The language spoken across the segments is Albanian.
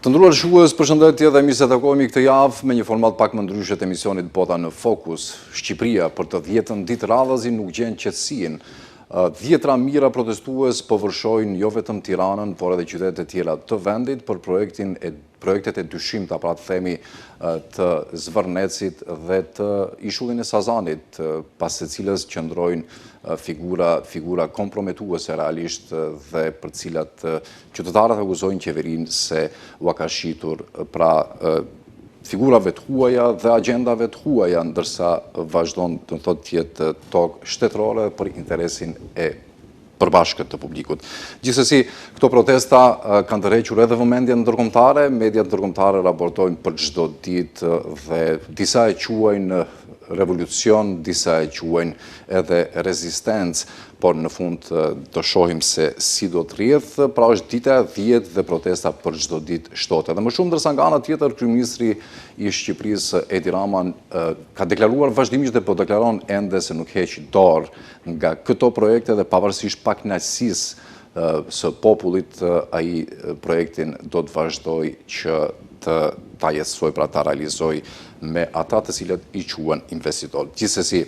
Të nderuar shikues, përshëndetje dhe mirë se takohemi këtë javë me një format pak më ndryshe të emisionit Bota në Fokus. Shqipëria për të 10-ën ditë radhazi nuk gjen qetësinë. 10 mijëra protestues po vërshojnë jo vetëm Tiranën, por edhe qytete të tjera të vendit për projektet e dyshimta, pra të themi të Zvërnecit dhe të ishullin e Sazanit, pas së cilës qëndrojnë figura komprometuese realisht dhe për cilat qytetarët akuzojnë qeverinë se u ka shitur pra figurave të huaja dhe agendave të huaja, ndërsa vazhdon të thotë tjetë tokë shtetërore për interesin e përbashkët të publikut. Gjithsesi, këto protesta kanë tërhequr edhe vëmendjen ndërkombëtare, mediat ndërkombëtare raportojnë për çdo ditë dhe disa e quajnë revolucion, disa e quajnë edhe rezistencë, por në fund të shohim se si do të rrjedhë, pra është dita e 10 dhe protesta për çdo ditë shtotë. Dhe më shumë ndërsa nga ana tjetër kryeministri i Shqipërisë Edi Rama ka deklaruar vazhdimisht dhe po deklaron ende se nuk heq dorë nga këto projekte dhe pavarësisht pakënaqësisë së popullit, ai projektin do të vazhdoj që ta jetësoj, pra ta realizoj me ata të cilët i quhen investitor. Gjithsesi,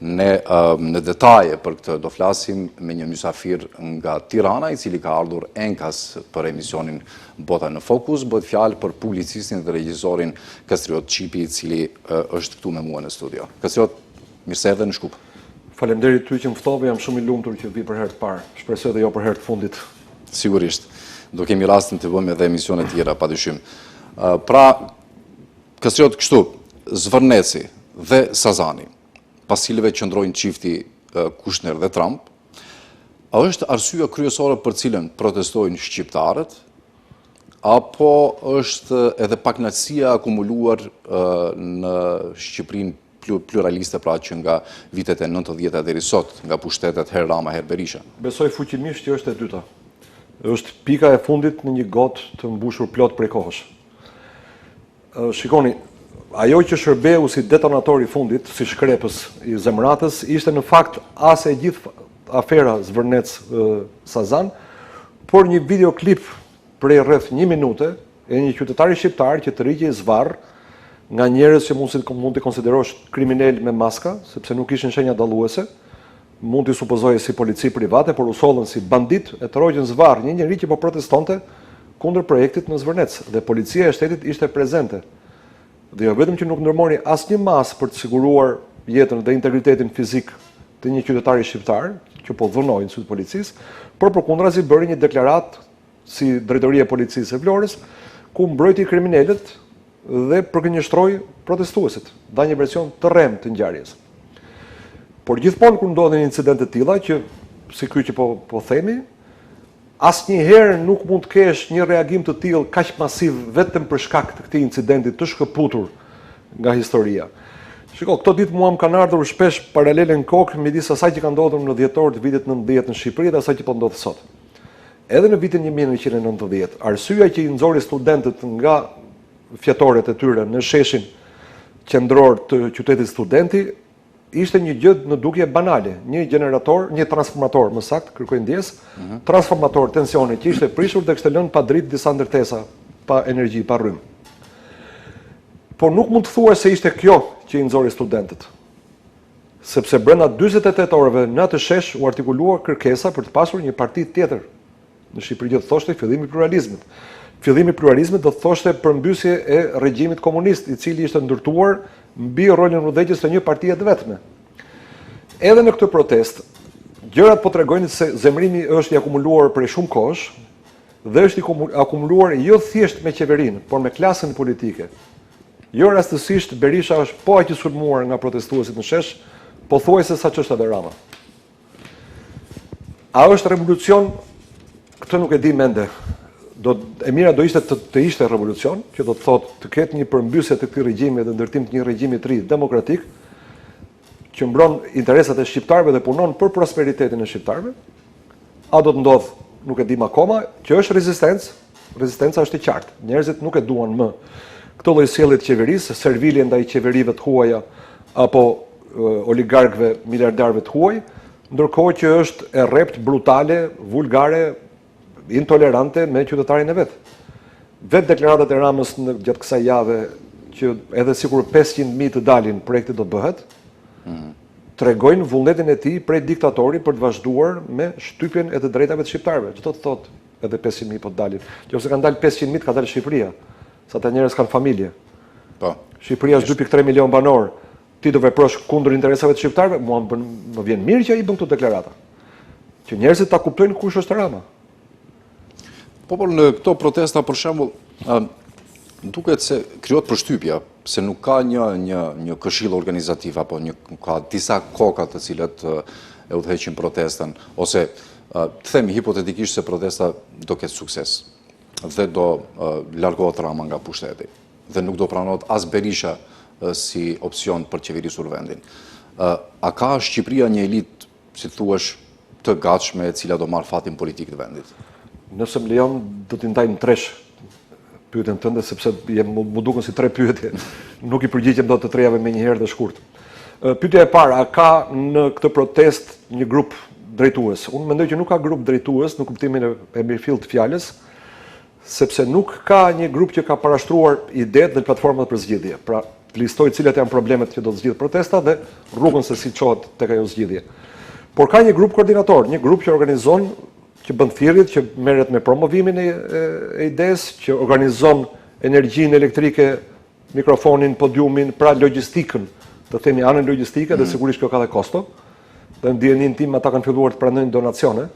ne në detaje për këtë do flasim me një mysafir nga Tirana, i cili ka ardhur enkas për emisionin Bota në Fokus, bëhet fjalë për publicistin dhe regjisorin Kastriot Qipi, i cili është këtu me mua në studio. Kastriot, mirë se erdhe në Shkup. Faleminderit ty që më ftove, jam shumë i lumtur që vi për herë të parë. Shpresoj edhe jo për herë të fundit. Sigurisht. Do kemi rastin të bëjmë edhe emisione tjera, padyshim. Pra, Kastriot, kështu, Zvërneci dhe Sazani, pas cilëve qëndrojnë çifti Kushner dhe Trump, a është arsyeja kryesore për cilën protestojnë shqiptarët, apo është edhe pakënaqësia akumuluar në Shqipërinë pluraliste, pra që nga vitet e 90-ta deri sot, nga pushtetet herë Rama, herë Berisha? Besoj fuqimisht që është e dyta. Është pika e fundit në një gotë të mbushur plot prej kohësh. Shikoni, ajo që shërbeu si detonator i fundit, si shkrepës i zemratës, ishte në fakt as e gjithë afera Zvërnec-Sazan, por një videoklip prej rreth 1 minute e një qytetari shqiptar që të rriqej zvarr nga njerëz që mund të konsiderosh kriminal me maska, sepse nuk ishin shenja dalluese, mund të supozoje si polici private, por u sollën si bandit e të rrogjën zvarr një njerëz që po protestonte kundër projektit në Zvërnec, dhe policia e shtetit ishte prezente. Dhe jo vetëm që nuk ndërmori asnjë masë për të siguruar jetën dhe integritetin fizik të një qytetari shqiptar, që po dhunojnë sy të policisë, por përkundrazi bëri një deklaratë si drejtoria e policisë e Vlorës, ku mbrojti kriminalët dhe përgënjeshtroi protestuesit, dha një version të rrem të ngjarjes. Por gjithmonë kur ndodhin incidente të tilla, që si ky që po themi, asnjëherë nuk mund të kesh një reagim të tillë kaq masiv vetëm për shkak të këtij incidenti të shkëputur nga historia. Shiko, këto ditë mua më kanë ardhur shpesh paralele në kokë midis asaj që ka ndodhur në dhjetor të vitit 90 në Shqipëri dhe asaj që po ndodh sot. Edhe në vitin 1990, arsyeja që i nxori studentët nga fjatoret e tyre në sheshin qendror të qytetit Studenti ishte një gjë në dukje banale, një transformator, më saktë, kërkoj ndjes, transformator tensioni që ishte prishur dhe kishte lënë pa dritë disa ndërtesa, pa energji, pa rrymë. Por nuk mund të thuash se ishte kjo që i nxori studentët. Sepse brenda 48 orëve në atë shesh u artikulua kërkesa për të pasur një parti tjetër në Shqipëri, që thoshte fillimi i pluralizmit. Fillimi i pluralizmit do të thoshte përmbysje e regjimit komunist, i cili ishte ndërtuar mbi rolin udhëheqës të një partie të vetme. Edhe në këtë protest, gjërat po tregojnë se zemrimi është i akumuluar prej shumë kohësh dhe është i akumuluar jo thjesht me qeverinë, por me klasën politike. Jo rastësisht Berisha është po aq i sulmuar nga protestuesit në shesh, pothuajse sa ç'është edhe Rama. A është revolucion? Këtë nuk e di mende. E mira do ishte të ishte revolucion, që do të thotë të ketë një përmbysje të këtij regjimi dhe ndërtim të një regjimi të ri demokratik, që mbron interesat e shqiptarëve dhe punon për prosperitetin e shqiptarëve. A do të ndodh, nuk e dim akoma, që është rezistencë. Rezistenca është e qartë. Njerëzit nuk e duan më këtë lloj sjellje të qeverisë, servilje ndaj qeverive të huaja apo oligarkëve, miliardarëve të huaj, ndërkohë që është e rrept, brutale, vulgare, intolerante me qytetarin e vet. vetë deklaratat e Ramës në gjatë kësaj jave që edhe sikur 500.000 të dalin projekti do bëhet, tregojnë vullnetin e tij prej diktatori për të vazhduar me shtypjen e të drejtave të shqiptarëve. Çdo të thotë edhe 500.000 po të dalin. Nëse kanë dalë 500.000 ka dalë Shqipëria, sa të njerëz kanë familje. Po. Shqipëria është 2.3 milion banor. Ti do veprosh kundër interesave të shqiptarëve, mua më vjen mirë që ai bën këto deklarata. Që njerëzit ta kuptojnë kush është Rama. Po, por në këto protesta, për shembull, duket se krijohet përshtypja se nuk ka një këshill organizativ apo ka disa koka të cilat e udhëheqin protestën, ose të themi hipotetikisht se protesta do ketë sukses dhe do largohet Rama nga pushteti dhe nuk do pranohet as Berisha si opcion për qeverisur vendin. A ka Shqipëria një elitë, si thuash, të gatshme e cila do marrë fatin politik të vendit? Nëse më lejon, do t'i ndaj në tresh pyetjen tënde, sepse mu duken si 3 pyetje. Nuk i përgjigjem dot të trejave me njëherë dhe shkurt. Pyetja e parë, a ka në këtë protest një grup drejtues? Unë mendoj që nuk ka grup drejtues në kuptimin e mirëfillt të fjalës, sepse nuk ka një grup që ka parashtruar idetë dhe platformat për zgjidhje. Pra, të listoj cilat janë problemet që do të zgjidh protesta dhe rrugën se si çohet tek ajo zgjidhje. Por ka një grup koordinator, një grup që organizon, që bën thirrjet, që merret me promovimin e idesë, që organizon energjinë elektrike, mikrofonin, podiumin, pra logjistikën, të themi anën logjistike, dhe sigurisht kjo ka dhe kosto. Dhe në dijenin tim ata kanë filluar të pranojnë donacione.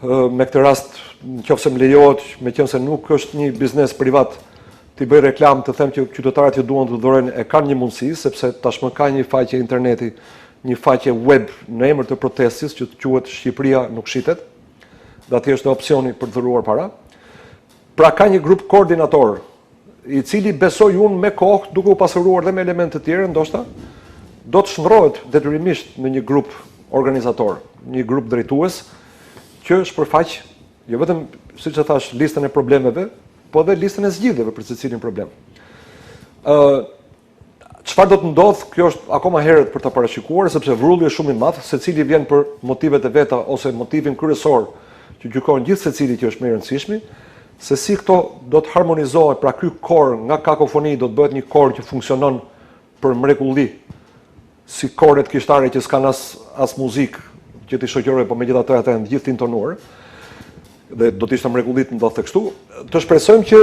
Me këtë rast, nëse më lejohet, meqense nuk është një biznes privat, t'i bëj reklam të them që qytetarët që duan të dhurojnë e kanë një mundësi, sepse tashmë ka një faqe interneti, një faqe web në emër të protestis që quhet Shqipëria nuk shitet, dhe atje është opsioni për të dhuruar para. Pra ka një grup koordinator, i cili besoj unë me kohë, duke u pasuruar dhe me elemente të tjera, ndoshta, do të shndrohet detyrimisht në një grup organizator, një grup drejtues, që shpërfaq, jo vetëm, siç e thash, listën e problemeve, po dhe listën e zgjidhjeve për secilin problem. Çfarë do të ndodh, kjo është akoma herët për ta parashikuar, sepse vrulli është shumë i madh, secili vjen për motivet e veta ose motivin kryesor që gjykon gjithë secili që është më i rëndësishmi, se si këto do të harmonizohet, pra ky kor nga kakofoni do të bëhet një kor që funksionon për mrekulli, si korret kishtare që s'kan as muzikë që t'i shoqërojë, po megjithatë ata janë gjithë intonuar, dhe do të ishte mrekulli të ndodhte kështu. Të shpresojmë që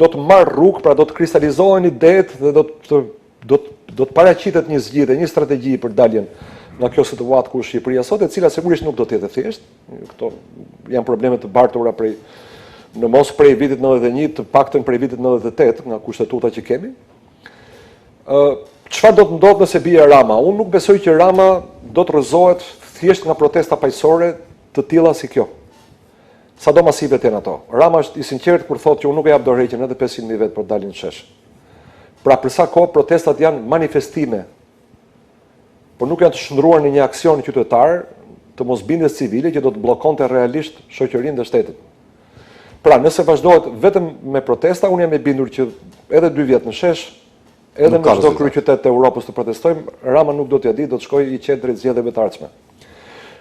do të marrë rrugë, pra do të kristalizohen idetë dhe do të paraqitet një zgjidhje, një strategji për daljen nga kjo situatë ku është Shqipëria sot, e cila sigurisht nuk do të jetë e thjeshtë. Këto janë probleme të bartura në mos prej vitit 91, të paktën prej vitit 98 nga kushtetuta që kemi. Çfarë do të ndodhë nëse bie Rama? Unë nuk besoj që Rama do të rrëzohet thjesht nga protesta paqësore të tilla si kjo. Sado masive të janë ato. Rama është i sinqert kur thotë që unë nuk e jap dorëheqjen edhe 500.000 vetë për të dalin në shesh. Pra për sa kohë protestat janë manifestime, por nuk janë të shndruar në një aksion qytetar të mosbindjes civile që do të bllokonte realisht shoqërinë dhe shtetin. Pra nëse vazhdohet vetëm me protesta, unë jam i bindur që edhe 2 vjet në shesh, edhe në çdo kryeqytet të Europës të protestojmë, Rama nuk do t'ia di, do të shkojë i qetë drejt zgjedhjeve të ardhshme.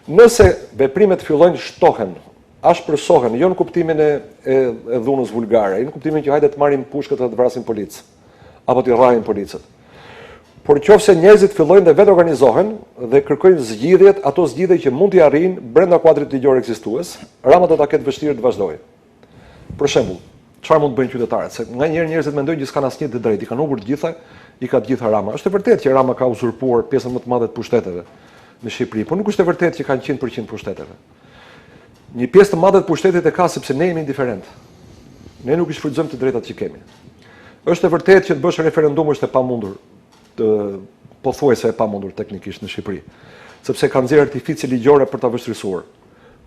Nëse veprimet fillojnë shtohen, ashpërsohen, jo në kuptimin e dhunës vulgare, jo në kuptimin që hajde të marrim pushkët dhe të vrasim policë, apo të rrajnë policët. Por nëse njerëzit fillojnë dhe vetë organizohen dhe kërkojnë zgjidhjet, ato zgjidhje që mund t'i arrijnë brenda kuadrit ligjor ekzistues, Rama do ta ketë vështirë të vazhdojë. Për shembull, çfarë mund të bëjnë qytetarët? Se nganjëherë njerëzit mendojnë që s'kan asnjë të drejtë, i kanë humbur të gjitha, i ka të gjitha Rama. Është e vërtetë që Rama ka uzurpuar pjesën më të madhe të pushteteve në Shqipëri, por nuk është e vërtetë që kanë 100% pushteteve. Një pjesë të madhe të pushtetit e ka sepse ne jemi indiferent. Ne nuk i shfrytëzojmë të drejtat që kemi. Është e vërtetë që të bësh referendum është e pamundur, pothuajse e pamundur teknikisht në Shqipëri, sepse kanë nxjerrë artifice ligjore për ta vështirësuar.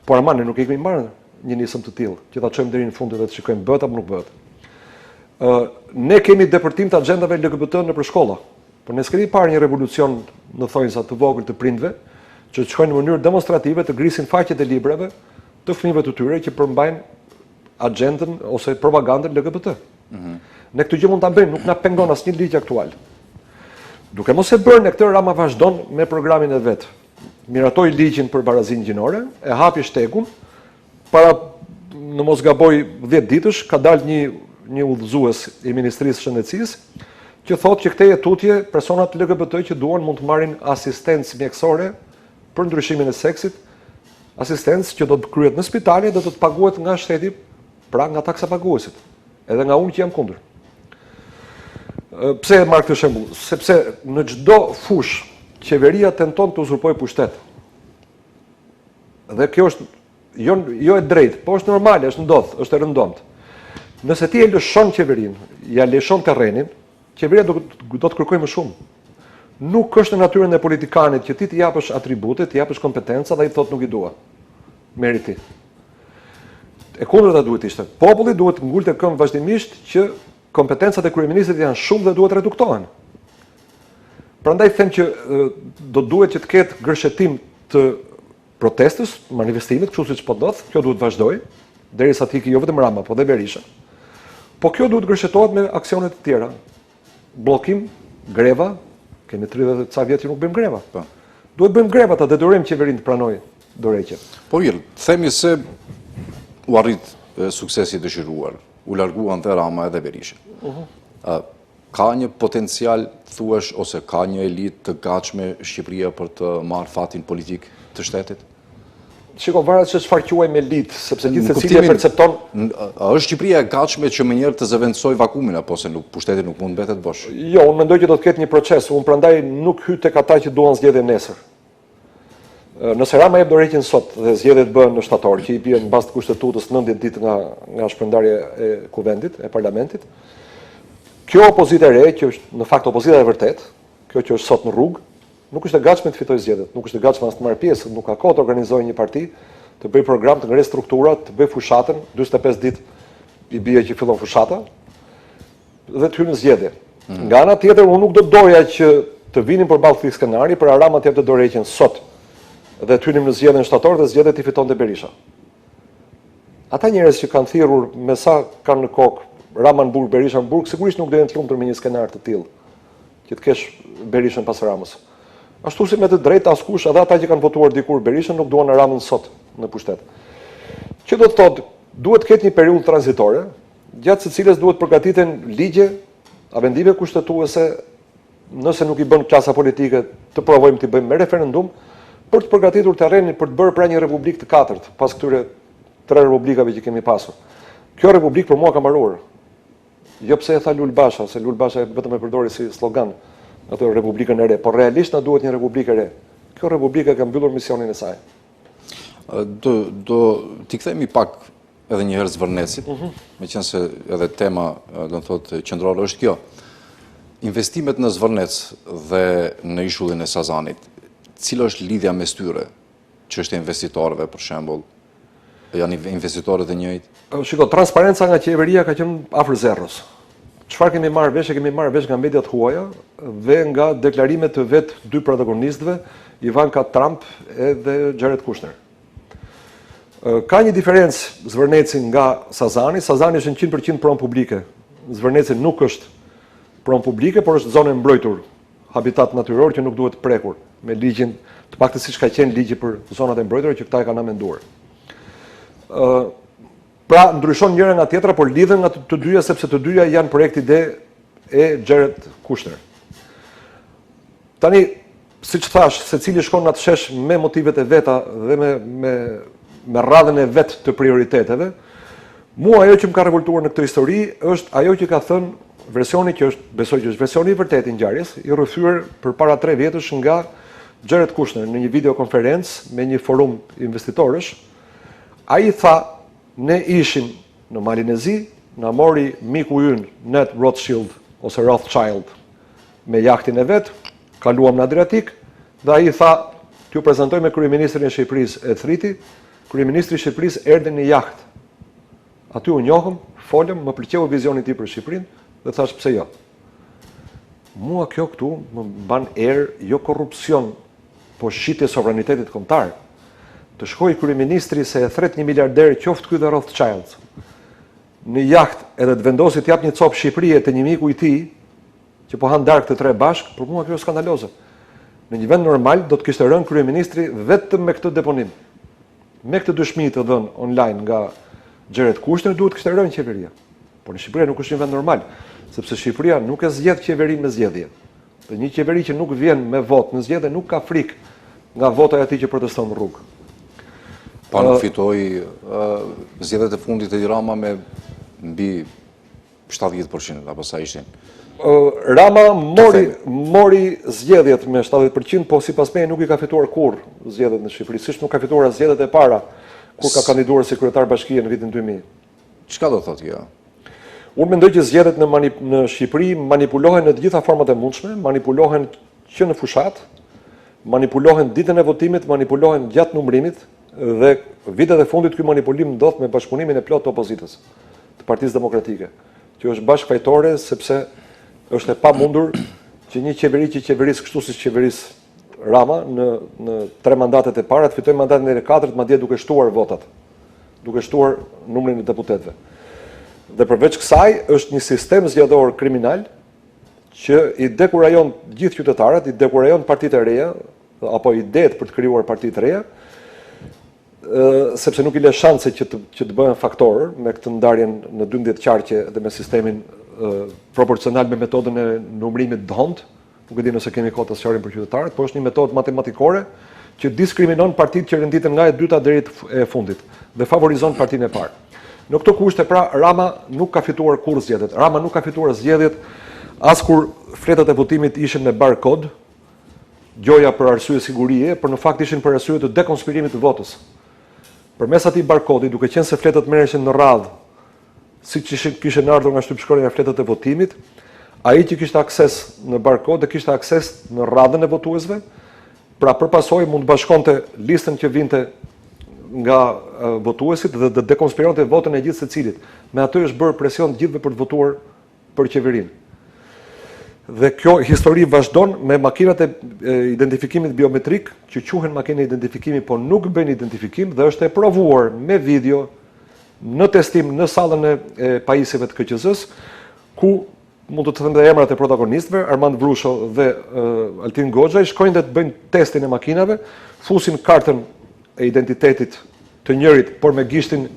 Por ama ne nuk i kemi marrë një nisëm të tillë, që ta çojmë deri në fund dhe të shikojmë bëhet apo nuk bëhet. Ne kemi depërtim të agjendave LGBT nëpër shkolla, por ne s'kemi parë një revolucion në thonjza të vogël të prindve, që të shkojnë në mënyrë demonstrative të grisin faqet e librave të fëmijëve të tyre që përmbajnë agjendën ose propagandën LGBT. Ne këtë gjë mund ta bëjmë, nuk na pengon asnjë ligj aktual. Duke mos e bërë në këtë, Rama vazhdon me programin e vet. Miratoi ligjin për barazinë gjinore, e hapi shtegun para në mos gaboj 10 ditësh, ka dalë një udhëzues i Ministrisë Shëndetësisë që thotë që këtej tutje personat LGBT që duan mund të marrin asistencë mjekësore për ndryshimin e seksit, asistencë që do të kryhet në spitale dhe do të paguhet nga shteti, pra nga taksa paguesit, edhe nga unë që jam kundër. Pse e marr këtë shembull? Sepse në çdo fush qeveria tenton të uzurpojë pushtet. Dhe kjo është jo e drejtë, po është normale, është ndodh, është e rëndomtë. Nëse ti e lëshon qeverinë, ja lëshon terrenin, qeveria do të kërkojë më shumë. Nuk është në natyrën e politikanit që ti t'i japësh atribute, t'i japësh kompetenca dhe i thotë nuk i dua. Merri ti. E kundërta duhet ishte. Populli duhet ngulte këmbë vazhdimisht që kompetencat e kryeministrit janë shumë dhe duhet reduktohen. Prandaj them që do duhet që të ketë gërshetim të protestës, manifestimit, kështu siç po ndodh, kjo duhet vazhdojë derisa të ikë jo vetëm Rama, po dhe Berisha. Po kjo duhet gërshetohet me aksione të tjera. Bllokim, greva, kemi 30 ca vjet që nuk bëjmë greva. Po. Duhet bëjmë greva ta detyrojmë qeverinë të pranojë dorëheqje. Po mirë, themi se u arrit suksesi i dëshiruar, u larguan dhe Rama edhe Berisha. Ka një potencial, thuash, ose ka një elitë të gatshme Shqipëria për të marrë fatin politik të shtetit? Shiko, varet se çfarë quajmë elitë, sepse gjithë secili e percepton. A është Shqipëria e gatshme që më njëherë të zëvendësoj vakumin, apo se pushteti nuk mund mbetet bosh? Jo, unë mendoj që do të ketë një proces, unë prandaj nuk hy tek ata që duan zgjedhje nesër. Nëse Rama jep dorëheqjen sot dhe zgjedhjet bëhen në shtator, që i bien mbas të kushtetutës 90 ditë nga shpërndarja e kuvendit, e parlamentit, kjo opozitë e re, që është në fakt opozita e vërtet, kjo që është sot në rrugë, nuk është e gatshme të fitojë zgjedhjet, nuk është e gatshme as të marrë pjesë, nuk ka kohë të organizojë një parti, të bëjë program, të ngre struktura, të bëjë fushatën, 45 ditë i bie që fillon fushata dhe të hyjë në zgjedhje. Nga ana tjetër, unë nuk do doja që të vinin përballë këtij skenari, për Rama të jepte dorëheqjen sot dhe të hynim në zgjedhjen shtator dhe zgjedhjet i fitonte Berisha. Ata njerëz që kanë thirrur me sa kanë në kokë Rama në burg, Berisha në burg, sigurisht nuk do jenë të lumtur me një skenar të tillë, që të kesh Berishën pas Ramës. Ashtu si me të drejtë askush, edhe ata që kanë votuar dikur Berishën nuk duan Ramën sot në pushtet. Që do të thotë, duhet të ketë një periudhë tranzitore, gjatë së cilës duhet përgatiten ligje, vendime kushtetuese, nëse nuk i bën klasa politike, të provojmë të bëjmë me referendum, për të përgatitur terrenin për të bërë pra një republikë të katërt, pas këtyre 3 republikave që kemi pasur. Kjo republikë për mua ka mbaruar. Jo pse e tha Lul Basha, se Lul Basha vetëm e përdori si slogan atë republikën e re, por realisht na duhet një republikë e re. Kjo republikë ka mbyllur misionin e saj. T'i kthehemi pak edhe një herë Zvërnecit, meqense edhe tema, do të thotë, qendrore është kjo. Investimet në Zvërnec dhe në ishullin e Sazanit, cila është lidhja mes tyre, çështja e investitorëve për shembull? Janë investitorët e njëjtë? Shiko, transparenca nga qeveria ka qenë afër zerrës. Çfarë kemi marrë vesh? Kemi marrë vesh nga mediat huaja dhe nga deklarimet të vet 2 protagonistëve, Ivanka Trump edhe Jared Kushner. Ka një diferencë Zvërneci nga Sazani. Sazani është 100% pronë publike. Zvërneci nuk është pronë publike, por është zonë e mbrojtur, habitat natyror që nuk duhet prekur me ligjin, të paktën siç ka qenë ligji për zonat e mbrojtura që këta e kanë amenduar. Pra ndryshon njëra nga tjetra, por lidhen nga të dyja sepse të dyja janë projekt ide e Jared Kushner. Tani, siç thash, secili shkon në atë shesh me motivet e veta dhe me radhën e vet të prioriteteve. Mua ajo që më ka revoltuar në këtë histori është ajo që ka thënë versioni që është, besoj që është versioni i vërtetë i ngjarjes, i rrëfyer përpara 3 vjetësh nga Jared Kushner në një videokonferencë me një forum investitorësh. Ai tha, ne ishim në Malinezi, na mori miku ynë Ned Rothschild ose Rothschild me jahtin e vet, kaluam në Adriatik dhe ai tha, t'ju prezantoj me kryeministrin e Shqipërisë e Thriti, kryeministri i Shqipërisë erdhi në jaht. Aty u njohëm, folëm, më pëlqeu vizioni i tij për Shqipërinë dhe thash pse jo. Mua kjo këtu më mban jo korrupsion, po shitje sovranitetit kombëtar. Të shkoj kryeministri se e thret një miliarder qoftë ky dhe Rothschild në jaht edhe të vendosi të jap një copë Shqipërie te një miku i tij që po han darkë të 3 bashk, për mua kjo është skandaloze. Në një vend normal do të kishte rënë kryeministri vetëm me këtë deponim. Me këtë dëshmi të dhënë online nga Xherret Kushtin duhet kishte rënë qeveria. Por në Shqipëri nuk është një vend normal, sepse Shqipëria nuk e zgjedh qeverinë me zgjedhje. Dhe një qeveri që nuk vjen me votë në zgjedhje nuk ka frikë nga vota e atij që proteston në rrugë. Pa nuk fitoi zgjedhjet e fundit e Rama me mbi 70%, apo sa ishin? Rama mori zgjedhjet me 70%, po sipas meje nuk i ka fituar kurrë zgjedhjet në Shqipëri, siç nuk ka fituar zgjedhjet e para kur ka kandiduar si kryetar bashkie në vitin 2000. Çka do thotë kjo? Unë mendoj që zgjedhjet në Shqipëri manipulohen në të gjitha format e mundshme, manipulohen që në fushat, manipulohen ditën e votimit, manipulohen gjatë numërimit dhe vitet e fundit ky manipulim ndodh me bashkëpunimin e plot të opozitës, të Partisë Demokratike, që është bashkëfajtore sepse është e pamundur që një qeveri që qeveris kështu siç qeveris Rama në 3 mandatet e para të fitojë mandatin e 4, madje duke shtuar votat, duke shtuar numrin e deputetëve. Dhe përveç kësaj është një sistem zgjedhor kriminal që i dekurajon gjithë qytetarët, i dekurajon partitë e reja apo idetë për të krijuar partitë të reja, sepse nuk i lë shanse që të bëhen faktorë me këtë ndarjen në 12 qarqe dhe me sistemin proporcional me metodën e numërimit dhont. Nuk e di nëse kemi kohë të sqarim për qytetarët, por është një metodë matematikore që diskriminon partitë që renditen nga e dyta deri e fundit dhe favorizon partinë e parë. Në këto kushte pra Rama nuk ka fituar kurrë zgjedhjet. Rama nuk ka fituar zgjedhjet as kur fletat e votimit ishin me barkod, gjoja për arsye sigurie, por në fakt ishin për arsye të dekonspirimit të votës. Përmes atij barkodi, duke qenë se fletat merreshin në radhë, siç kishin ardhur nga shtypshkërja e fletët e votimit, ai që kishte akses në barkod dhe kishte akses në radhën e votuesve, pra përpasoj mund të bashkonte listën që vinte nga votuesit dhe të dekonspironte votën e gjithë secilit. Me atë është bërë presion të gjithëve për të votuar për qeverinë. Dhe kjo histori vazhdon me makinat e identifikimit biometrik, që quhen makina identifikimi, po nuk bën identifikim dhe është e provuar me video në testim në sallën e pajisjeve të KQZ-s, ku mund të them dhe emrat e protagonistëve, Armand Vrusho dhe Altin Goxha, shkojnë dhe të bëjnë testin e makinave, fusin kartën e identitetit të njërit, por me gishtin,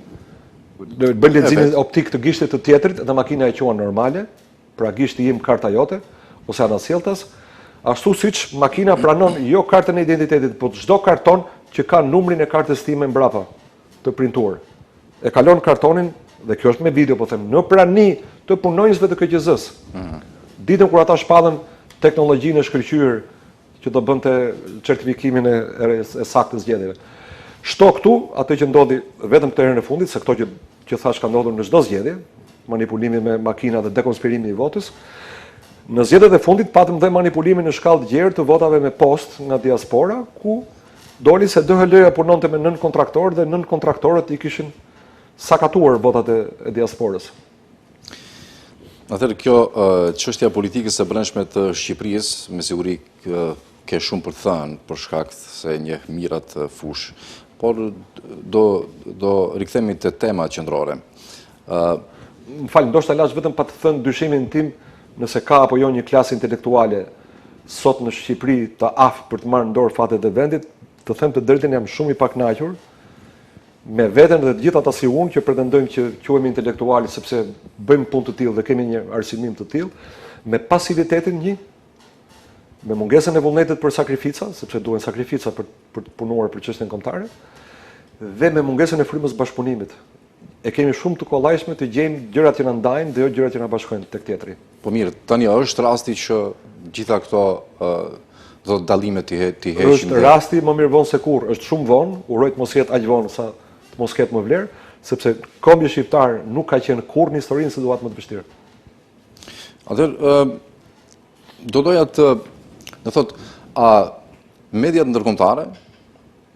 bën leximin optik të gishtit të tjetrit dhe makina e quan normale, pra gishti im karta jote, ose anasjelltas, ashtu siç makina pranon jo kartën e identitetit, por çdo karton që ka numrin e kartës time mbrapa të printuar. E kalon kartonin, dhe kjo është me video, po them, në prani të punonjësve të KQZ-s. Ditën kur ata shpallën teknologjinë e shkëlqyer që do bënte certifikimin e saktë të zgjedhjeve. Shto këtu atë që ndodhi vetëm këtë herën e fundit, se këto që thash ka ndodhur në çdo zgjedhje, manipulimi me makina dhe dekonspirimi i votës. Në zgjedhjet e fundit patëm dhe manipulimin në shkallë të gjerë të votave me post nga diaspora, ku doli se DHL-ja punonte me nën kontraktorë dhe nën kontraktorët i kishin sakatuar votat e diasporës. Atëherë kjo çështja politikës së brendshme të Shqipërisë, me siguri ke shumë për të thënë për shkak se njeh mirat fush, por do rikthehemi te temat qendrore. Më fal, ndoshta lash vetëm pa të thënë dyshimin tim nëse ka apo jo një klasë intelektuale sot në Shqipëri të aftë për të marrë në dorë fatet e vendit, të them të drejtën jam shumë i pakënaqur me veten dhe të gjithë ata si unë që pretendojmë që quhemi intelektualë sepse bëjmë punë të tillë dhe kemi një arsimim të tillë, me pasivitetin një, me mungesën e vullnetit për sakrifica, sepse duhen sakrifica për të punuar për çështjen kombëtare, dhe me mungesën e frymës bashkëpunimit. E kemi shumë të kollajshme të gjejmë gjërat që na ndajnë dhe jo gjërat që na bashkojnë tek tjetri. Po mirë, tani është rasti që gjitha këto do dallime ti heqin. Është rasti më mirë vonë se kurrë, është shumë vonë, uroj të mos jetë aq vonë sa të mos ketë më vlerë, sepse kombji shqiptar nuk ka qenë kurrë në historinë situatë më të vështirë. Atëherë do doja të thot, a mediat ndërkombëtare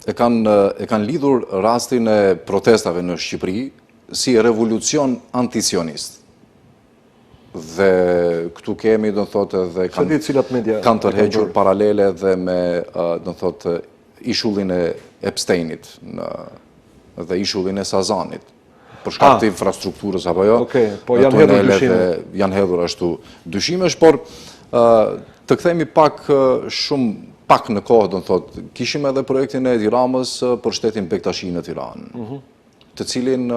e kanë lidhur rastin e protestave në Shqipëri si revolucion antisionist. Dhe këtu kemi, do thotë, edhe kanë tërhequr paralele dhe me, do thotë, ishullin e Epsteinit dhe ishullin e Sazanit. Për shkak të infrastrukturës apo jo. Po janë hedhur dyshime. Janë hedhur ashtu dyshimesh, por të kthehemi pak në kohë, do thotë, kishim edhe projektin e Edi Ramës për shtetin Bektashi në Tiranë, të cilin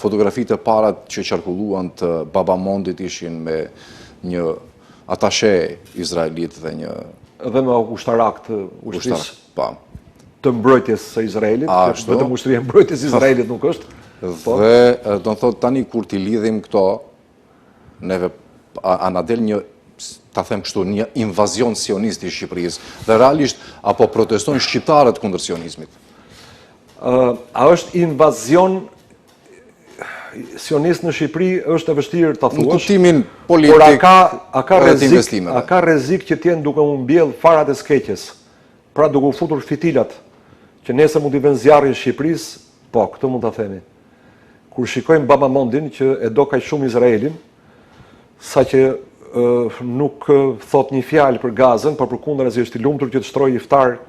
fotografitë e parat që qarkulluan të Babamondit ishin me një atashe izraelit dhe një... Dhe me ushtarak të ushtrisë Pa. të mbrojtjes së Izraelit, që vetëm ushtria e mbrojtjes së Izraelit nuk është. Dhe do në thotë tani kur t'i lidhim këto, neve anadel një, ta them kështu, një invazion sionist i Shqipërisë, dhe realisht apo protestojnë shqiptarët kundër sionizmit? A është invazion sionist në Shqipëri, është e vështirë ta thuash. Në kuptimin politik të investimeve. A ka rrezik që t'jenë duke u mbjell farat e skeqjes, pra duke u futur fitilat, që nesër mund t'i vënë zjarri në Shqipërisë? Po, këtë mund ta themi. Kur shikojmë Babamondin që e do kaq shumë Izraelin, sa që nuk thot një fjalë për Gazën, por përkundërzi është i lumtur që të shtrojë iftar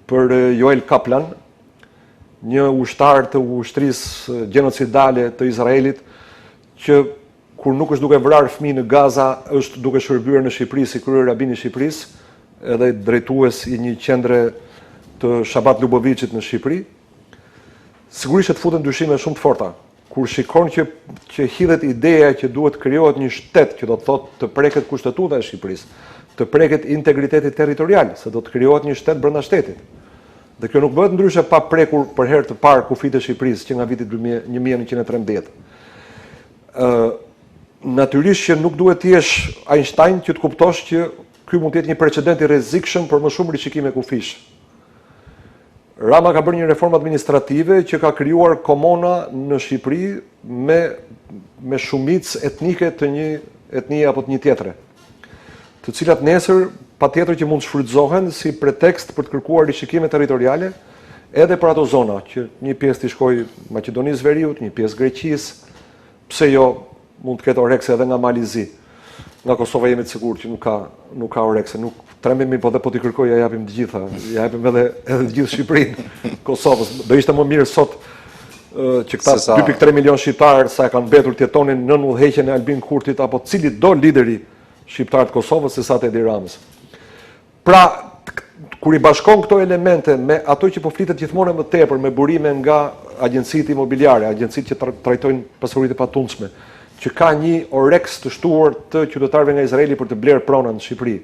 për Joel Kaplan, një ushtar të ushtrisë gjenocidale të Izraelit, që kur nuk është duke vrarë fëmijë në Gaza, është duke shërbyer në Shqipëri si krye rabini i Shqipërisë, edhe drejtues i një qendre të Shabat Lubovicit në Shqipëri. Sigurisht të futen dyshime shumë të forta. Kur shikon që hidhet ideja që duhet krijohet një shtet që do të thotë të preket kushtetuta e Shqipërisë, të preket integriteti territorial, se do të krijohet një shtet brenda shtetit. Dhe kjo nuk bëhet ndryshe pa prekur për herë të parë kufit e Shqipërisë që nga viti 1913. Natyrisht që nuk duhet të jesh Einstein që të kuptosh që ky mund të jetë një precedent i rrezikshëm për më shumë rishikime kufish. Rama ka bërë një reformë administrative që ka krijuar komuna në Shqipëri me shumicë etnike të një etnie apo të një tjetre, të cilat nesër patjetër që mund të shfrytëzohen si pretekst për të kërkuar rishikime territoriale edhe për ato zona, që një pjesë të shkojë Maqedonisë Veriut, një pjesë Greqisë, pse jo mund të ketë orekse edhe nga Malizi. Nga Kosova jemi të sigurt që nuk ka orekse, nuk trembemi, po dhe po t'i kërkoj, ja japim të gjitha, ja japim edhe të gjithë Shqipërinë, Kosovës. Do ishte më mirë sot që këta 2.3 milion shqiptarë sa kanë mbetur të jetonin nën udhëheqjen e Albin Kurtit apo cili do lideri shqiptar të Kosovës se sa të Edi Ramës. Pra, kur i bashkon këto elemente me ato që po flitet gjithmonë më tepër me burime nga agjencitë imobiliare, agjencitë që trajtojnë pasuritë e patundshme, që ka një oreks të shtuar të qytetarëve nga Izraeli për të blerë prona në Shqipëri.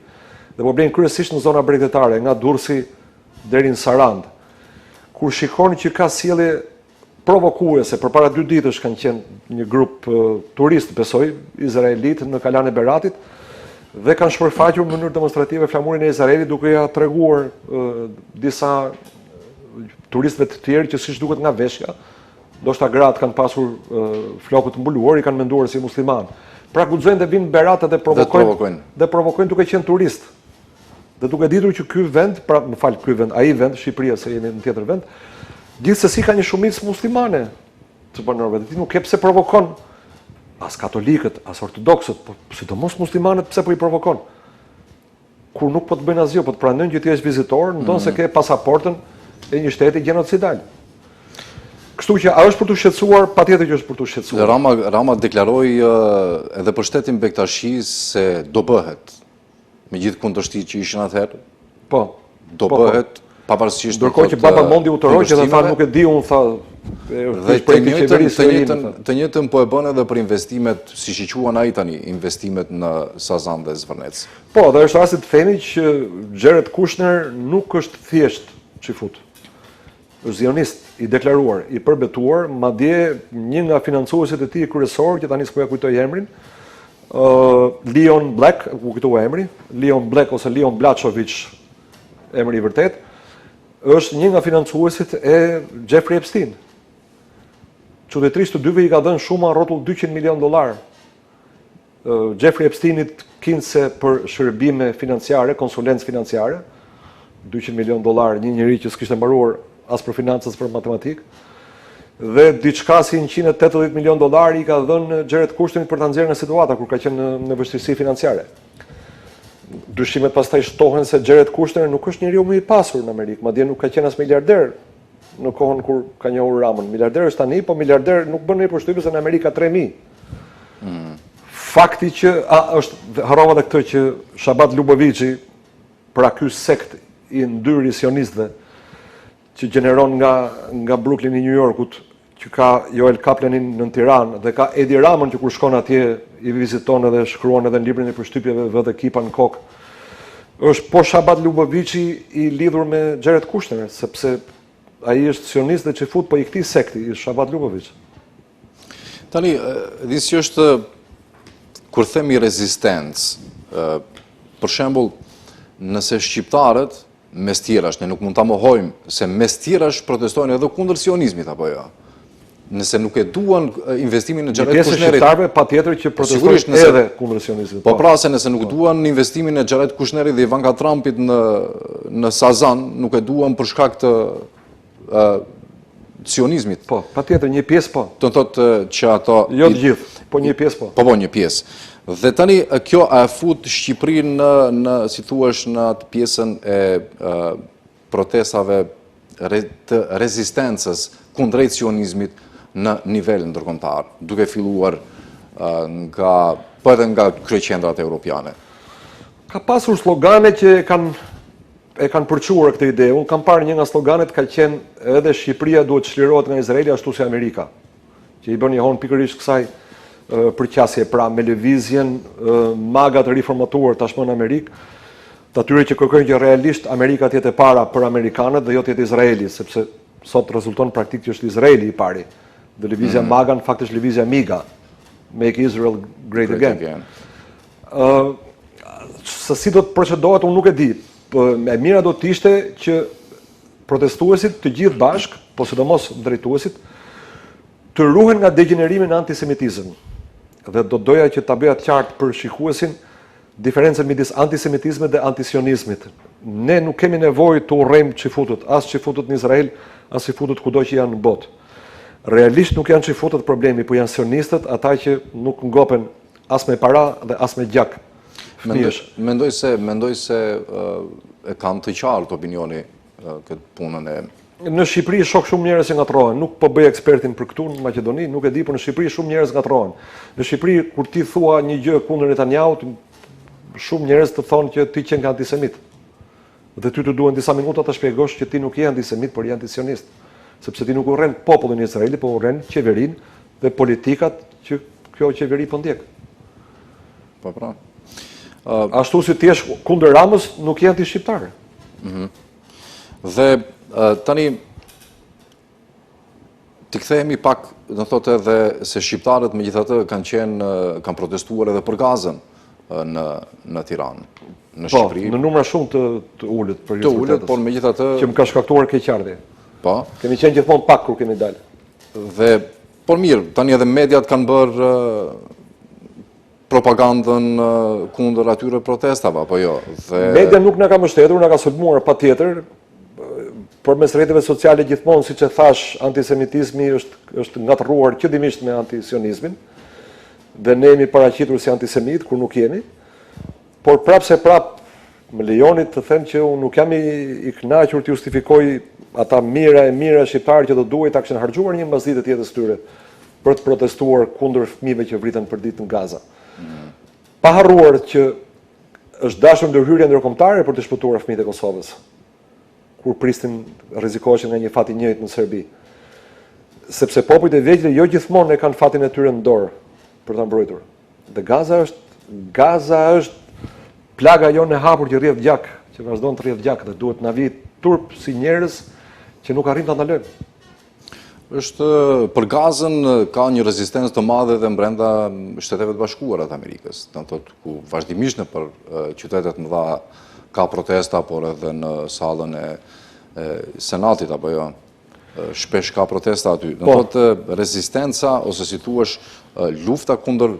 Dhe po blen kryesisht në zona bregdetare, nga Durrësi deri në Sarand. Kur shikoni që ka sjellje provokuese, përpara 2 ditësh kanë qenë një grup turistë, besoj, izraelit në Kalan e Beratit, dhe kanë shpërfaqur në mënyrë demonstrative flamurin e Izraelit duke ja treguar disa turistëve të tjerë që siç duket nga veshja, ndoshta gratë kanë pasur flokët të mbuluar, i kanë menduar si musliman. Pra guxojnë të vinë Beratë dhe provokojnë duke qenë turist. Dhe duke ditur që ky vend, pra më fal, ky vend, ai vend, Shqipëria se jemi në tjetër vend, gjithsesi ka një shumicë muslimane të banorëve. Dhe ti nuk ke pse provokon as katolikët, as ortodoksët, po sidomos muslimanët pse po i provokon? Kur nuk po të bëjnë asgjë, po të pranojnë që ti je vizitor, ndonë se ke pasaportën e një shteti gjenocidal. Kështu që a është për të shqetësuar, patjetër që është për të shqetësuar. Rama deklaroi edhe për shtetin Bektashi se do bëhet, me gjithë kundërshtitë që ishin atëherë. Po. Do bëhet pavarësisht. Ndërkohë që Babamondi u toroi që tha nuk e di, unë tha. Dhe të njëjtën po e bën edhe për investimet, siç i quan ai tani, investimet në Sazan dhe Zvërnec. Po, dhe është rasti të themi që Jared Kushner nuk është thjesht çifut. Është zionist i deklaruar, i përbetuar, madje një nga financuesit e tij kryesor, që tani s'po ja kujtoj emrin, Leon Black, u kujtova emri, Leon Black ose Leon Blačović, emri i vërtet, është një nga financuesit e Jeffrey Epstein. Çuditërisht të dyve i ka dhënë shuma rrotull $200 milion. Jeffrey Epsteinit kinse për shërbime financiare, konsulencë financiare, $200 milion, një njeri që s'kishte mbaruar as për financës, as për matematikë, dhe diçka si $180 milion i ka dhënë Jared Kushneri për ta nxjerrë nga situata kur ka qenë në vështirësi financiare. Dyshimet pastaj shtohen se Jared Kushner nuk është njeriu më i pasur në Amerikë, madje nuk ka qenë as miliarder në kohën kur ka njohur Ramën. Miliarder është tani, po miliarder nuk bën një përshtypje se në Amerika 3000. Fakti që harrova edhe këtë që Shabat Lubovici, pra ky sekt i ndyrë sionistëve, që gjeneron nga Brooklyn i New Yorkut, që që ka Joel Kaplanin në Tiranë dhe ka Edi Ramën që kur shkon atje i viziton edhe shkruan edhe në librin e përshtypjeve vë dhe kipa në kokë. Është po Shabat Lubovici i lidhur me Xherret Kushner, sepse ai është sionist dhe çifut po i këtij sekti, i Shabat Lubovic. Tani, disi është kur themi rezistencë, për shembull, nëse shqiptarët mes tjerash, ne nuk mund ta mohojmë se mes tjerash protestojnë edhe kundër sionizmit apo jo. Nëse nuk e duan investimin në Xherret Kushnerit. Pjesë shqiptarëve patjetër që protestojnë edhe kundër sionizmit. Po pra se nëse nuk duan investimin në Xherret Kushnerit dhe Ivanka Trumpit në Sazan, nuk e duan për shkak të sionizmit. Po, patjetër një pjesë po. Të thotë që ato jo të gjithë, po një pjesë po. Po një pjesë. Dhe tani kjo e fut Shqipërinë në si thuash në atë pjesën e protestave të rezistencës kundrejt sionizmit në nivel ndërkombëtar, duke filluar nga kryeqendrat europiane. Ka pasur slogane që e kanë përquar këtë ide. Unë kam parë një nga sloganet ka qenë edhe Shqipëria duhet çlirohet nga Izraeli ashtu si Amerika, që i bën një hon pikërisht kësaj përqasje, pra me lëvizjen magat riformatuar tashmë në Amerikë, të atyre që kërkojnë që realisht Amerika të jetë e para për amerikanët dhe jo të jetë Izraeli, sepse sot rezulton praktikisht që është Izraeli i pari. Dhe lëvizja maga në fakt është lëvizja miga, Make Israel Great Again. Se si do të procedohet unë nuk e di. E mira do të ishte që protestuesit të gjithë bashk, po sidomos drejtuesit, të ruhen nga degenerimi në antisemitizëm. Dhe do doja që ta bëja të qartë për shikuesin diferencën midis antisemitizmit dhe antisionizmit. Ne nuk kemi nevojë të urrejmë çifutët, as çifutët në Izrael, as çifutët kudo që janë në botë. Realisht nuk janë çifutët problemi, po janë sionistët, ata që nuk ngopen as me para dhe as me gjak. Mendoj se e kanë të qartë opinioni këtë punën e. Në Shqipëri shoh shumë njerëz që ngatrohen, nuk po bëj ekspertin për këtu në Maqedoni, nuk e di, por në Shqipëri shumë njerëz ngatrohen. Në Shqipëri kur ti thua një gjë kundër Netanyahu, shumë njerëz të thonë që ti qen antisemit. Dhe ty të duhen disa minuta ta shpjegosh që ti nuk je antisemit, por je antisionist, sepse ti nuk urren popullin e Izraelit, por urren qeverinë dhe politikat që kjo qeveri po ndjek. Po pra. Ashtu si ti je kundër Ramës, nuk je anti-shqiptar. Dhe tani të kthehemi pak, do thotë edhe se shqiptarët megjithatë kanë protestuar edhe për gazën në Tiranë, në Shqipëri. Po, në numra shumë të ulët për të ulët, por megjithatë që më ka shkaktuar keqardhje. Po. Kemi qenë gjithmonë pak kur kemi dalë. Dhe por mirë, tani edhe mediat kanë bërë propagandën kundër atyre protestave apo jo. Media nuk na ka mbështetur, na ka sulmuar patjetër. Por mes rrjeteve sociale gjithmonë, siç e thash, antisemitizmi është ngatruar qëllimisht me antisionizmin. Dhe ne jemi paraqitur si antisemit kur nuk jemi. Por prapse më lejoni të them që unë nuk jam i kënaqur të justifikoj ata mira shqiptarë që do duhet ta kishin harxhuar një mbasditë të jetës tyre për të protestuar kundër fëmijëve që vriten për ditë në Gaza. Pa harruar që është dashur ndërhyrje ndërkombëtare për të shpëtuar fëmijët e Kosovës, kur pristin rrezikoheshin nga një fat i njëjtë në Serbi. Sepse popujt e vegjël jo gjithmonë e kanë fatin e tyre në dorë për ta mbrojtur. Dhe Gaza është plaga jonë e hapur që rrjedh gjak, që vazhdon të rrjedh gjak dhe duhet na vi turp si njerëz që nuk arrin ta ndalojnë. Për gazën ka një rezistencë të madhe dhe brenda Shteteve të Bashkuara të Amerikës, do të thotë ku vazhdimisht në për qytetet mëdha ka protesta, por edhe në sallën e Senatit apo jo. Shpesh ka protesta aty. Do të thotë rezistenca ose si thuash lufta kundër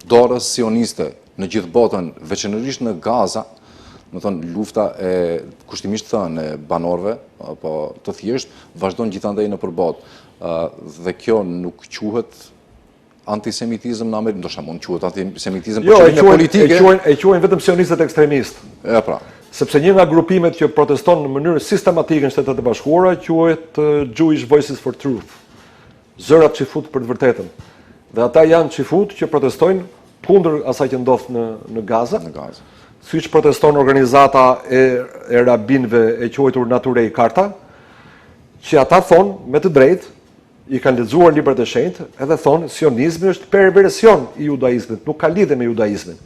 dorës sioniste në gjithë botën, veçanërisht në Gaza. Më thonë, lufta e kushtimisht thënë e banorëve, apo të thjesht, vazhdon gjithandej në përbot. Dhe kjo nuk quhet antisemitizëm në Amerikë, ndoshta mund quhet antisemitizëm për qëllime politike. E quajnë vetëm sionistët ekstremistë. Pra. Sepse një nga grupimet që proteston në mënyrë sistematike në Shtetet e Bashkuara quhet Jewish Voices for Truth. Zërat çifut për të vërtetën. Dhe ata janë çifut që protestojnë kundër asaj që ndodh në Gaza. Siç proteston organizata e rabinëve e quajtur Naturej Karta, që ata thonë me të drejtë, i kanë lexuar librat e shenjtë, edhe thonë sionizmi është perversion i judaizmit, nuk ka lidhje me judaizmin.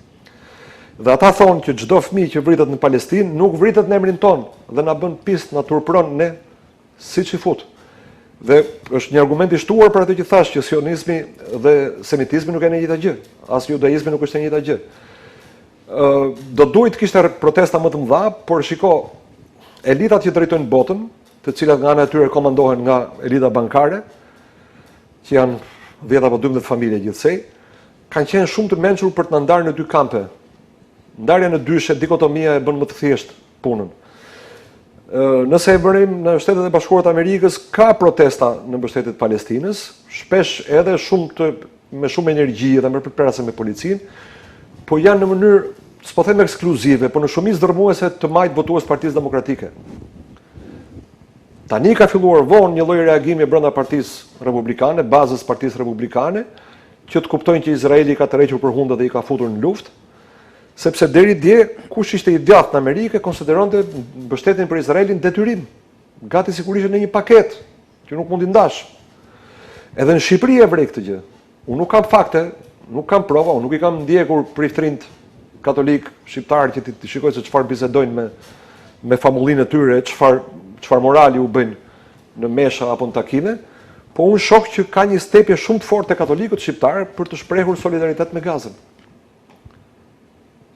Dhe ata thonë që çdo fëmijë që vritet në Palestinë nuk vritet në emrin ton dhe na bën pistë, na turpron ne siç i fut. Dhe është një argument i shtuar për atë që thash që sionizmi dhe semitizmi nuk janë e njëjta gjë, as judaizmi nuk është e njëjta gjë. Do duhet kishte protesta më të mëdha, por shiko, elitat që drejtojnë botën, të cilat nga ana e tyre komandohen nga elita bankare, që janë 10 apo 12 familje gjithsej, kanë qenë shumë të mençur për të na ndarë në dy kampe. Ndarja në dyshe, dikotomia e bën më të thjeshtë punën. Nëse e bërim në Shtetet e Bashkuara të Amerikës, ka protesta në mbështetje të Palestinës, shpesh edhe me shumë energji dhe me përplasje me policinë, po janë në mënyrë, s'po them ekskluzive, por në shumicë dërmuese të majt votues Partisë Demokratike. Tani ka filluar vonë një lloj reagimi brenda Partisë Republikane, bazës Partisë Republikane, që të kuptojnë që Izraeli ka tërhequr përhunda dhe i ka futur në luftë, sepse deri dje kush ishte i djathtë në Amerikë konsideronte mbështetjen për Izraelin detyrim, gati sigurisht në një paketë që nuk mundi ndash. Edhe në Shqipëri e vrej këtë gjë. Unë nuk kam fakte, nuk kam prova, unë nuk i kam ndjekur priftrind katolik shqiptar që ti shikoj se çfarë bisedojnë me famullinë e tyre, çfarë morali u bëjnë në mesha apo në takime, po unë shoh që ka një stepje shumë të fortë te katolikët shqiptar për të shprehur solidaritet me Gazën.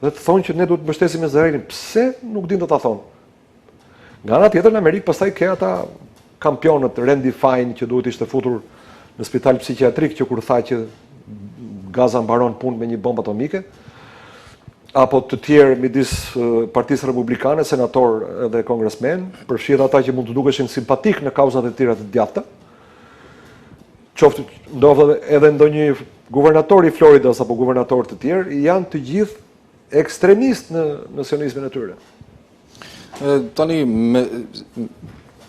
Dhe të thonë që ne duhet të mbështesim Izraelin. Pse nuk din të ta thonë? Nga ana tjetër në Amerikë pastaj ke ata kampionët Randy Fine që duhet ishte futur në spital psikiatrik që kur tha që Gaza mbaron punë me një bombë atomike, apo të tjerë midis Partisë Republikane, senator edhe kongresmen, përfshirë ata që mund të dukeshin simpatik në kauzat e tjera të djathta. Qoftë ndodhe edhe ndonjë guvernator i Floridas apo guvernator të tjerë, janë të gjithë ekstremist në sionizmin e tyre. Tani,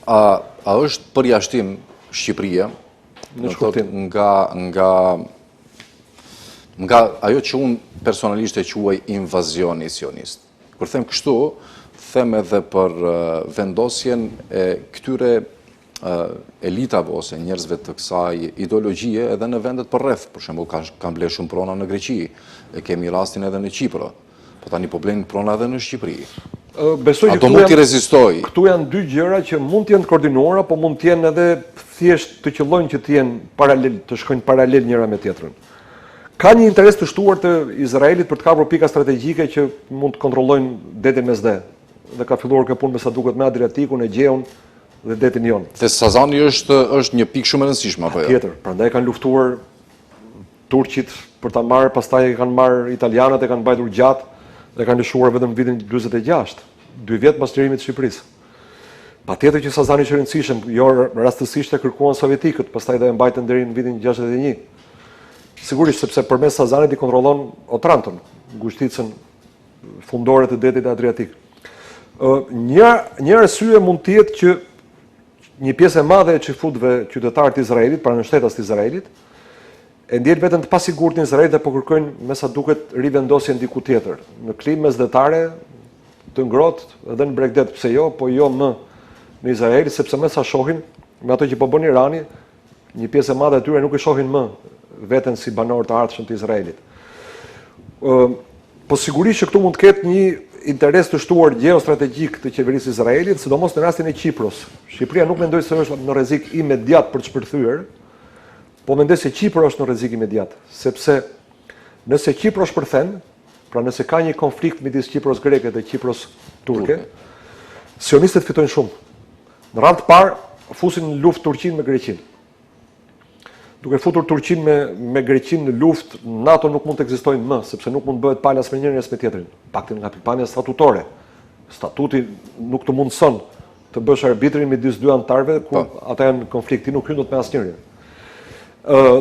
a është përjashtim Shqipëria nga ajo që unë personalisht e quaj invazioni sionist? Kur them kështu, them edhe për vendosjen e këtyre elitave ose njerëzve të kësaj ideologjie edhe në vendet përreth. Për shembull, kanë ble shumë prona në Greqi, e kemi rastin edhe në Kipër. Po tani po blenë prona edhe në Shqipëri. Besoj që ato mund t'i rezistoj. Këtu janë dy gjëra që mund të jenë të koordinuara, po mund të jenë edhe thjesht të qëllojnë që të jenë paralel, të shkojnë paralel njëra me tjetrën. Ka një interes të shtuar të Izraelit për të kapur pika strategjike që mund të kontrollojnë detin Mesdhe. Dhe ka filluar kjo punë me sa duket me Adriatikun, Egeun dhe detin Jon. Dhe Sazani është një pikë shumë e rëndësishme apo jo? Tjetër, prandaj kanë luftuar turqit për ta marrë, pastaj kanë marrë italianët, e kanë mbajtur gjatë dhe kanë lëshuar vetëm vitin 46, 2 vjet pas çlirimit të Shqipërisë. Patjetër që Sazani është i rëndësishëm, jo rastësisht e kërkuan sovjetikët, pastaj dhe e mbajtën deri në vitin 61. Sigurisht sepse përmes Sazanit i kontrollon Otrantën, ngushticën fundore të detit Adriatik. Një arsye mund të jetë që një pjesë e madhe e çifutëve qytetarë të Izraelit, pra në shtetas të Izraelit, e ndjen veten të pasigurt në Izrael dhe po kërkojnë me sa duket rivendosjen diku tjetër, në klimë mesdhetare të ngrohtë edhe në Bregdet, pse jo, po jo më në Izrael, sepse më sa shohin me ato që po bën Irani, një pjesë e madhe e tyre nuk e shohin më veten si banor të ardhshëm të Izraelit. Po sigurisht që këtu mund të ketë një interes të shtuar gjeostrategjik të qeverisë së Izraelit, sidomos në rastin e Kipros. Shqipëria nuk mendoj se është në rrezik imediat për të shpërthyer, po mendoj se Kipro është në rrezik imediat, sepse nëse Kipro shpërthen, pra nëse ka një konflikt midis Kipros greke dhe Kipros turke, sionistët fitojnë shumë. Në radhë të parë fusin në luftë Turqinë me Greqinë. Duke futur Turqinë me Greqinë në luftë, NATO nuk mund të ekzistojnë më, sepse nuk mund bëhet pala as me njërin as me tjetrin, paktën nga pikpamja statutore. Statuti nuk të mundson të bësh arbitrin midis dy anëtarëve ku ata janë në konflikt, ti nuk hyn dot me asnjërin.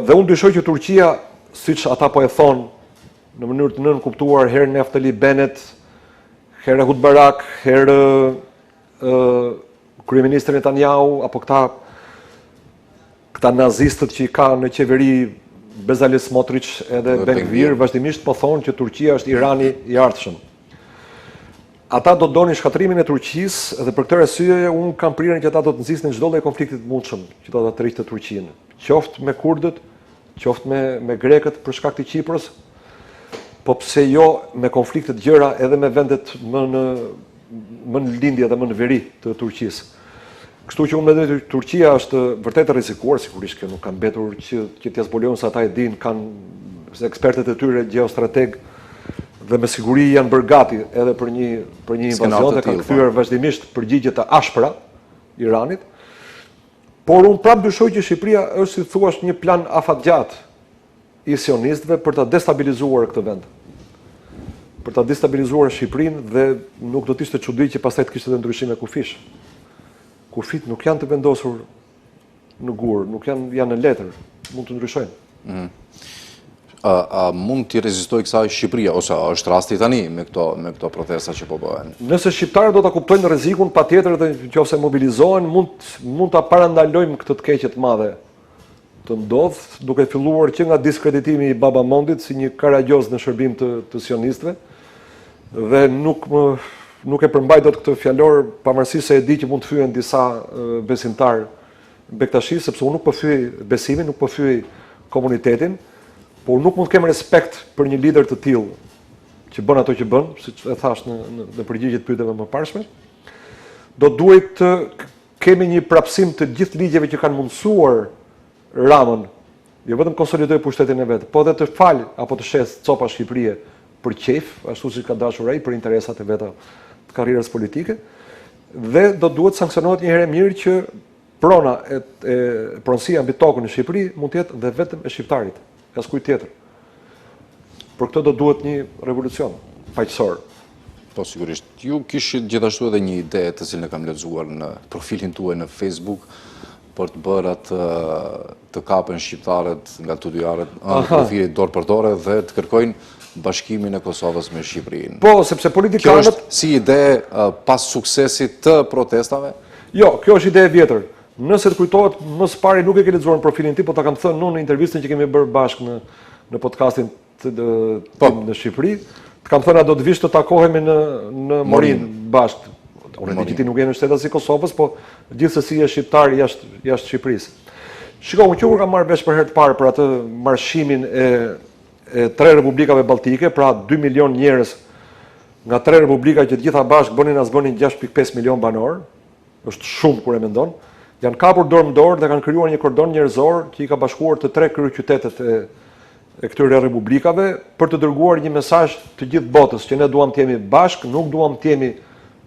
Dhe unë dyshoj që Turqia, siç ata po e thonë, në mënyrë të nënkuptuar, herë Naftali Bennett, herë Ehud Barak, herë kryeministri Netanyahu, apo këta nazistët që i ka në qeveri Bezalel Smotrich edhe Ben Gvir, vazhdimisht po thonë që Turqia është Irani i ardhshëm. ata do donin shkatrimin e Turqisë dhe për këtë arsye unë kam prirën që ata do të nxisnin çdo lloj konflikti të mundshëm që do ta tërhiqte Turqinë, qoftë me kurdët, qoftë me grekët për shkak të Kipros, po pse jo me konflikte të gjëra edhe me vendet më në lindje dhe më në veri të Turqisë. Kështu që unë mendoj që Turqia është vërtet e rrezikuar, sigurisht që nuk kanë mbetur që t'ia zbulojnë se ata e dinë, kanë ekspertët e tyre geostrateg dhe me siguri janë bërë gati edhe për një invazion dhe kanë kthyer vazhdimisht përgjigje të ashpra Iranit. Por unë prapë dyshoj që Shqipëria është si thuash një plan afatgjat i sionistëve për ta destabilizuar këtë vend. Për ta destabilizuar Shqipërinë dhe nuk do të ishte çudi që pastaj të kishte edhe ndryshime kufish. Kufit nuk janë të vendosur në gur, nuk janë në letër, mund të ndryshojnë. A mund t'i rezistoj kësaj Shqipëria, ose është rasti tani me këto protesta që po bëhen? Nëse shqiptarët do ta kuptojnë rrezikun, patjetër dhe nëse mobilizohen, mund ta parandalojmë këtë të keqe të madhe të ndodh, duke filluar që nga diskreditimi i Babamondit si një karagjoz në shërbim të sionistëve, dhe nuk e përmbaj dot këtë fjalor, pavarësisht se e di që mund të fyen disa besimtar Bektashi, sepse unë nuk po fyej besimin, nuk po fyej komunitetin, por nuk mund të kem respekt për një lider të tillë që bën ato që bën, siç e thash në përgjigjet të pyetjeve më parshme. Do duhet të kemi një prapësim të gjithë ligjeve që kanë mundësuar Ramën, jo vetëm konsolidoj pushtetin e vet, po edhe të fal apo të shes copa Shqipërie për qejf, ashtu siç ka dashur ai për interesat e veta të karrierës politike, dhe do duhet sanksionohet një herë mirë që prona e pronësia mbi tokën në Shqipëri mund të jetë dhe vetëm e shqiptarit, askujt tjetër. Për këtë do duhet një revolucion paqësor. Po, sigurisht. Ju kishit gjithashtu edhe një ide të cilën e kam lexuar në profilin tuaj në Facebook për të bërë atë të kapen shqiptarët nga të dyjarët në profilit dorë për dorë dhe të kërkojnë bashkimin e Kosovës me Shqipërinë. Po, sepse politikanët... Kjo është si ide pas suksesit të protestave? Jo, kjo është ide e vjetër. Nëse të kujtohet, më së pari nuk e ke lexuar në profilin tim, po ta kam thënë në intervistën që kemi bërë bashkë në podcastin në Shqipëri, të kam thënë a do të vish të takohemi në Morin bashkë. Unë e di që ti nuk je në shtetet si Kosovës, po gjithsesi je shqiptar jashtë Shqipërisë. Shiko, unë kur kam marrë vesh për herë të parë për atë marshimin e 3 republikave baltike, pra 2 milion njerëz nga 3 republika që të gjitha bashkë bënin 6.5 milion banor, është shumë kur e mendon. Janë kapur dorë më dorë dhe kanë krijuar një kordon njerëzor që i ka bashkuar të 3 kryeqytetet e këtyre republikave për të dërguar një mesazh të gjithë botës që ne duam të jemi bashkë, nuk duam të jemi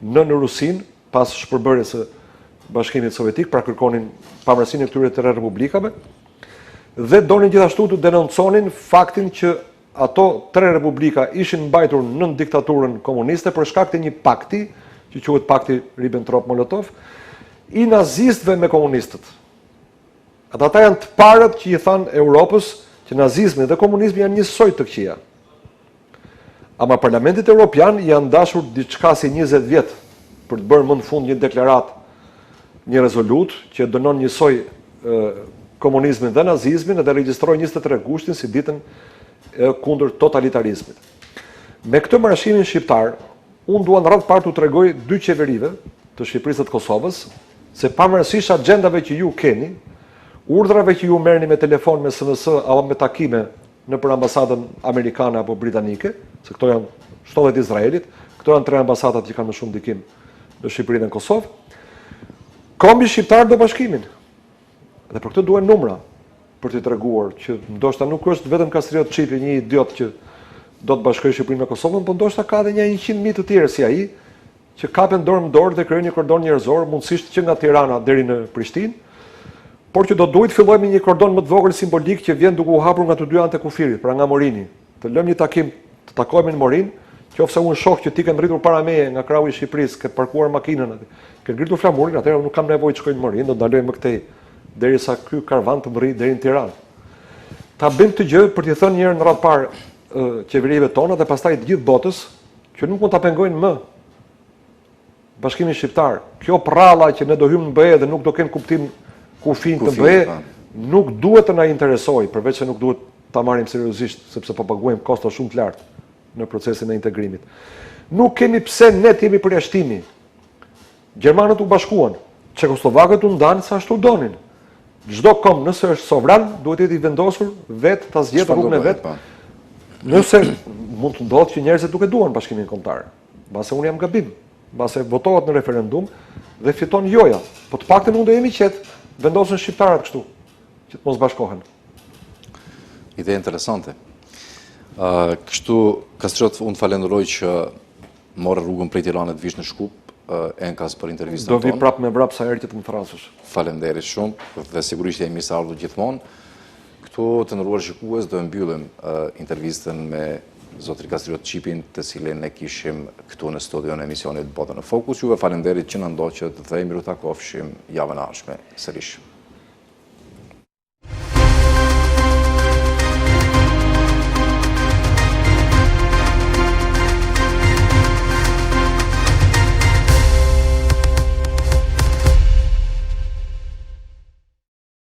në Rusinë pas shpërbërjes së Bashkimit Sovjetik, pra kërkonin pavarësinë e këtyre 3 republikave dhe donin gjithashtu të denonconin faktin që ato 3 republika ishin mbajtur nën diktaturën komuniste për shkak të një pakti që quhet Pakti Ribbentrop-Molotov i nazistëve me komunistët. Ata janë të parët që i thanë Europës që nazizmi dhe komunizmi janë njësoj të këqija. Ama Parlamentit Evropian janë dashur diçka si 20 vjet për të bërë më në fund një deklarat, një rezolut që dënon njësoj komunizmin dhe nazizmin dhe regjistroi 23 Gushtin si ditën kundër totalitarizmit. Me këtë marrëshimin shqiptar, unë dua në radhë parë t'u tregoj 2 qeverive të Shqipërisë dhe të Kosovës se pavarësisht agjendave që ju keni, urdhrave që ju merrni me telefon, me SMS apo me takime në për ambasadën amerikane apo britanike, se këto janë shtollet Izraelit, këto janë 3 ambasadat që kanë më shumë ndikim në Shqipëri dhe në Kosovë, kombi shqiptar do bashkimin. Dhe për këtë duhen numra për t'i treguar që ndoshta nuk është vetëm Kastriot Çipi një idiot që do të bashkojë Shqipërinë me Kosovën, por ndoshta ka edhe një 100.000 të tjerë si ai që kapen dorë më dorë dhe krijojnë një kordon njerëzor, mundësisht që nga Tirana deri në Prishtinë, por që do duhet fillojmë me një kordon më të vogël simbolik që vjen duke u hapur nga të dy anët e kufirit, pra nga Morini. Të lëmë një takim, të takohemi në Morin, qofse unë shoh që ti ke ngritur para meje nga krahu i Shqipërisë, ke parkuar makinën aty, ke ngritur flamurin, atëherë nuk kam nevojë të shkoj në Morin, do ndaloj më këtej derisa ky karvan të mërri deri në Tiranë. Ta bëjmë këtë gjë për t'i thënë një herë në radhë parë qeverive tona dhe pastaj të gjithë botës që nuk mund ta pengojnë më Bashkimin Shqiptar. Kjo prralla që ne do hymë në BE dhe nuk do kenë kuptim kufin të BE, nuk duhet të na interesojë, përveç se nuk duhet ta marrim seriozisht sepse po paguajmë kosto shumë të lartë në procesin e integrimit. Nuk kemi pse ne të jemi përjashtimi. Gjermanët u bashkuan, Çekoslovakët u ndanë sa ashtu donin. Çdo kom, nëse është sovran, duhet jetë i vendosur vetë ta zgjedhë rrugën e vet. Nëse mund të ndodhë që njerëzit duke duan bashkimin kombëtar. Mbase unë jam gabim, mbase votohet në referendum dhe fiton joja. Po të paktën mund të jemi qetë, vendosen shqiptarët kështu, që të mos bashkohen. Ide interesante. Kështu, Kastriot, unë falenderoj që morë rrugën prej Tiranës vish në Shkup, Enkas për intervistën tonë. Do vi prapë me brap sa herë që të më thrasësh. Falenderit shumë dhe sigurisht jemi sa ardhur gjithmonë. Këtu të nderuar shikues do mbyllim intervistën me zotrin Kastriot Çipin, të cilin ne kishim këtu në studion e emisionit Bota në Fokus. Juve falenderit që na ndoqët dhe miru takofshim javën e ardhshme sërish.